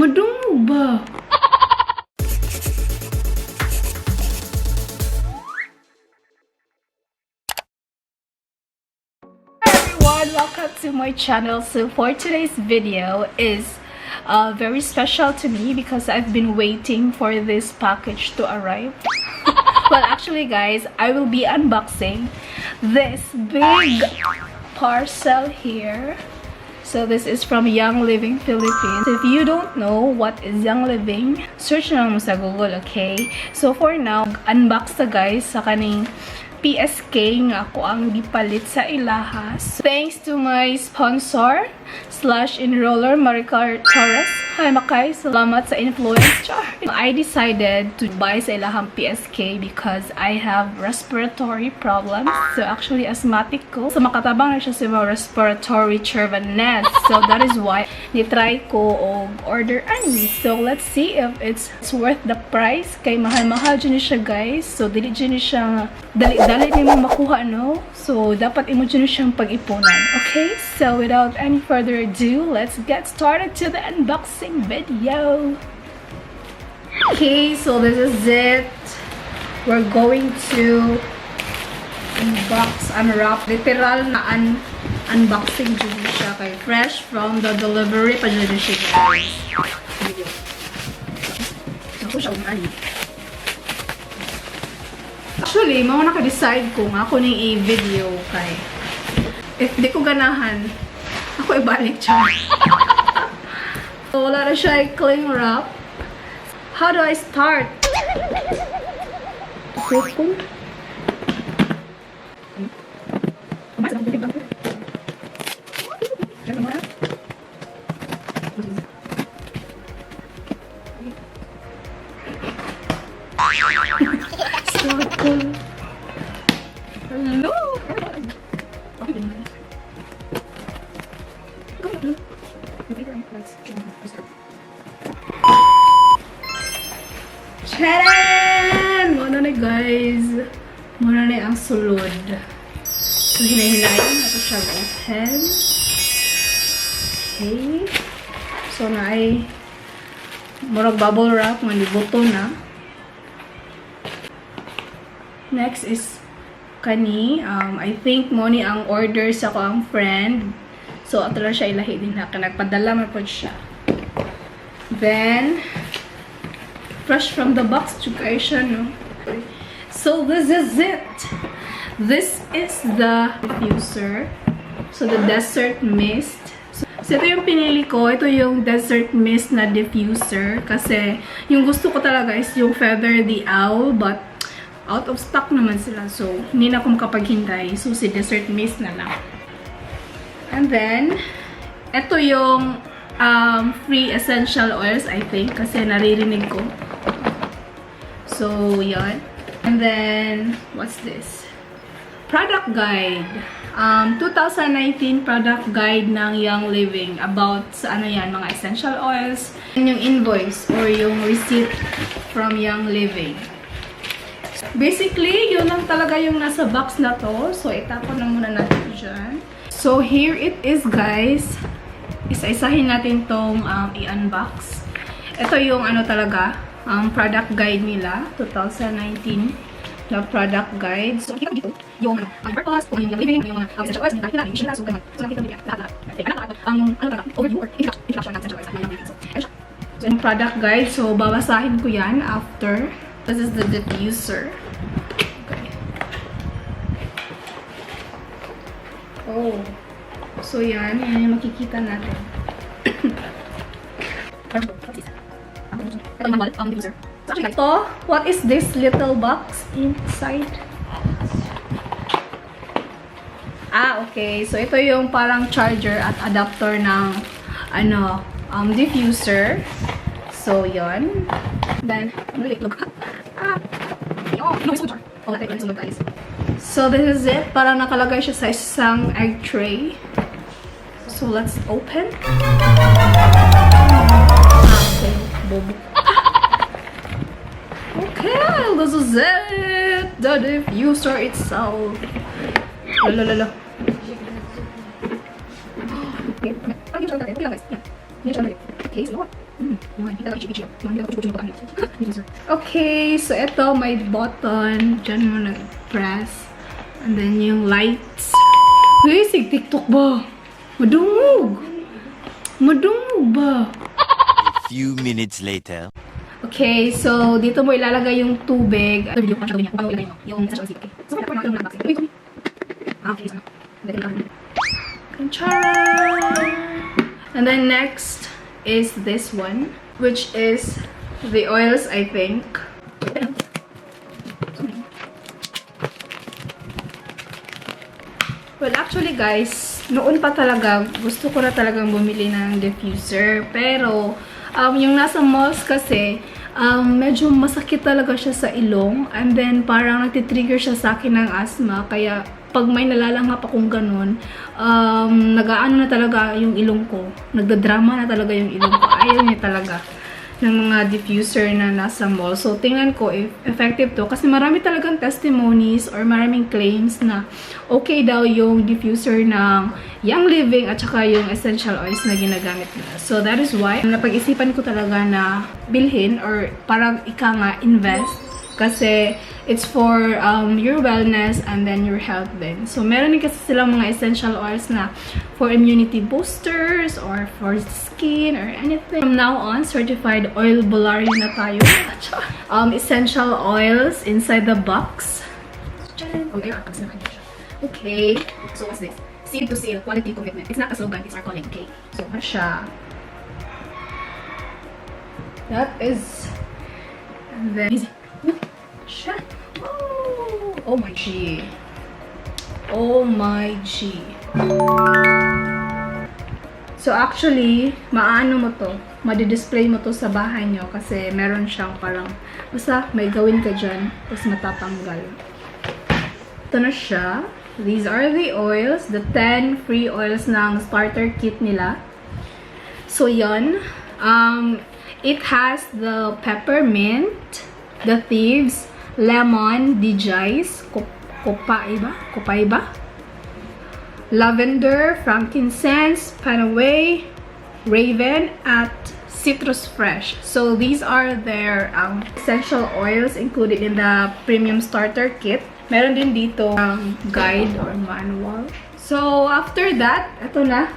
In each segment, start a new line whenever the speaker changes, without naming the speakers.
Madungog ba? Everyone, welcome to my channel. So for today's video is very special to me because I've been waiting for this package to arrive. Well, actually guys, I will be unboxing this big parcel here. So this is from Young Living Philippines. If you don't know what is Young Living, search na lang mo sa Google, okay? So for now, unbox na guys sa kaning PSK nga ako ang gipalit sa ilahas. Thanks to my sponsor / enroller, Maricar Torres. Hi Makay, salamat sa influence. I decided to buy sa ilahang PSK because I have respiratory problems. So actually asthmatic ko. So makatabang na siya sa mga respiratory chervanes. So that is why ni-try ko og order ani. So let's see if it's worth the price. Kay mahal-mahal dyan siya guys. So dili dyan siya dali ni mo makuha, no? So dapat imo dyan siyang pag-ipunan. Okay? So without any further ado, let's get started to the unboxing video. Okay, so this is it. We're going to unwrap. Literal na unboxing dyan siya kay fresh from the delivery pa dyan siya guys. Ako siya actually, mao naka-decide kung ako ning i-video kay if di ko ganahan, ako ibalik siya. So, wala na siya i-cling wrap. How do I start? Open. Hello. Charan! Muna na guys. Muna na ang sulod. So hinahilayan na ito siya open. Okay. So na ay murag bubble wrap nga libuto na. Next is kani, I think mo ni ang order sa ko ang friend. So, ato lang siya ilahi din na. Nagpadala man po siya. Then, fresh from the box, siya, no? So, this is it. This is the diffuser. So, the desert mist. So, ito yung pinili ko. Ito yung desert mist na diffuser. Kasi, yung gusto ko talaga is yung Feather the Owl. But, out of stock naman sila. So, hindi na ako makapaghintay. So, si Desert Mist na lang. And then, ito yung free essential oils, I think. Kasi naririnig ko. So, yan. And then, what's this? Product guide. 2019 product guide ng Young Living. About sa ano yan, mga essential oils. And yung invoice or yung receipt from Young Living. Basically, yun lang talaga yung nasa box na to. So, itapon na muna natin dyan. So, here it is, guys. Isa-isahin natin tong i-unbox. Ito yung ano talaga, product guide nila. 2019 na product guide. So, nakikita dito yung purpose, kung yung living, yung mga essential oils, nakikita natin yung sila. So, nakikita dito lahat. Ano talaga, overview or introduction ng essential oils. So, yung product guide. So, babasahin ko yan after. This is the diffuser. Okay. Oh. So, yan yung makikita natin. Ito, what is this little box inside? Okay. So, ito yung parang charger at adapter ng ano, diffuser. So, yon. Then, look. So, this is it. Parang nakalagay siya sa isang egg tray. So, let's open. Okay. Bobo. Okay, this is it. The diffuser itself. Lala. Okay, so Okay, so ito may button. Diyan mo nag-press. And then yung lights. Uy, sig TikTok ba? Madungog! Madungog ba?
A few minutes later.
Okay, so dito mo ilalagay yung tubig. Ito video ko siya paano ilalagay mo yung essential oils. Okay, so ito yung unboxing. Okay, so and then next is this one, which is the oils, I think. Well, actually guys, noon pa talaga, gusto ko na talagang bumili ng diffuser. Pero, yung nasa malls kasi, medyo masakit talaga siya sa ilong. And then, parang nagtitrigger siya sa akin ng asthma. Kaya, pag may nalalanghap akong ganun, nag-aano na talaga yung ilong ko. Nagdadrama na talaga yung ilong ko. Ayaw niya talaga ng mga diffuser na nasa mall. So, tingnan ko if effective to. Kasi marami talagang testimonies or maraming claims na okay daw yung diffuser ng Young Living at saka yung essential oils na ginagamit nila. So, that is why napag-isipan ko talaga na bilhin or parang ika nga invest. Kasi it's for your wellness and then your health din. So, meron din kasi silang mga essential oils na for immunity boosters or for skin or anything. From now on, certified Oilbularya na tayo. Essential oils inside the box. Okay. So, what's this? Seal to seal, quality commitment. It's not a slogan, it's our calling. Okay. So, ano siya? That is... And then... Shut. Oh my G. Oh my G. So actually, maano mo to, madi-display mo to sa bahay nyo kasi meron siyang parang, basta may gawin ka dyan, tapos matatanggal. Ito na siya. These are the oils, the 10 free oils ng starter kit nila. So yan. It has the peppermint, the thieves, lemon, dijice, kopaiba, lavender, frankincense, panaway, raven, at citrus fresh. So these are their essential oils included in the premium starter kit. Meron din dito guide or manual. So after that, ito na.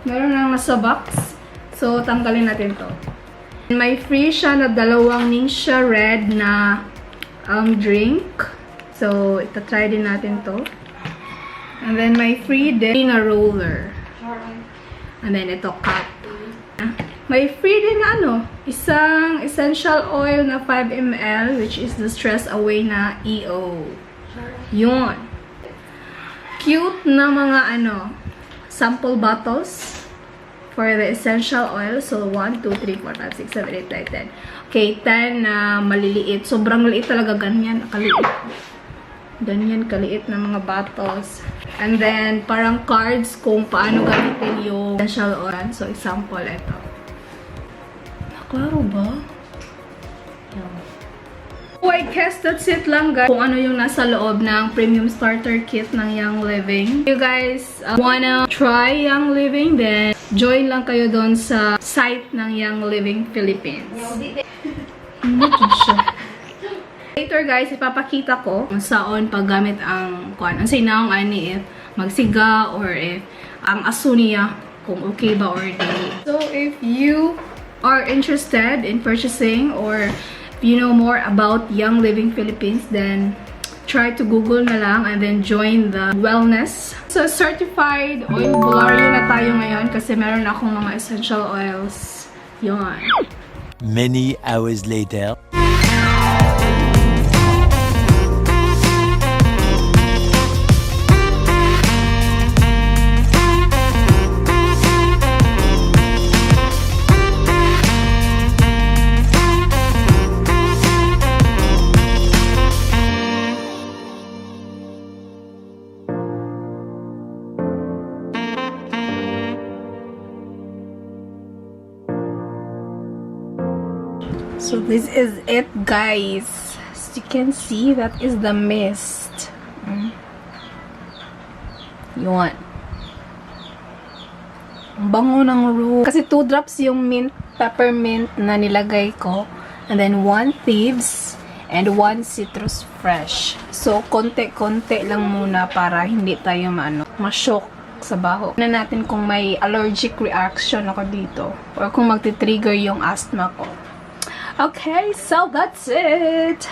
Meron nang nasa box. So tanggalin natin to. May free siya na dalawang Ninja Red na drink. So, ita-try din natin to. And then, may free din na roller. And then, ito, cup. May free din na isang essential oil na 5 ml, which is the Stress Away na EO. Yun. Cute na mga sample bottles for the essential oil. So, 1, 2, 3, 4, 5, 6, 7, 8, 9, 10. Okay, 10 na maliliit. Sobrang maliit talaga. Ganyan, kaliit. Ganyan, kaliit na mga bottles. And then, parang cards kung paano gamitin yung essential oil. So, example, ito. Naklaro ba? So, I guess that's it lang, guys. Kung ano yung nasa loob ng premium starter kit ng Young Living. If you guys wanna try Young Living, then join lang kayo doon sa site ng Young Living Philippines. Later, guys, ipapakita ko kung saan paggamit ang sinang ani if magsiga or if ang aso niya kung okay ba or di. So, if you are interested in purchasing or you know more about Young Living Philippines, then try to Google na lang and then join the wellness. So, certified Oilbularya na tayo ngayon kasi meron akong mga essential oils. Yun.
Many hours later.
So this is it, guys. As you can see, that is the mist. Yun. Ang bango ng room. Kasi 2 drops yung mint peppermint na nilagay ko. And then 1 thieves and 1 citrus fresh. So, konti-konti lang muna para hindi tayo ma-shock sa baho. Tignan natin kung may allergic reaction ako dito or kung magti-trigger yung asthma ko. Okay, so that's it.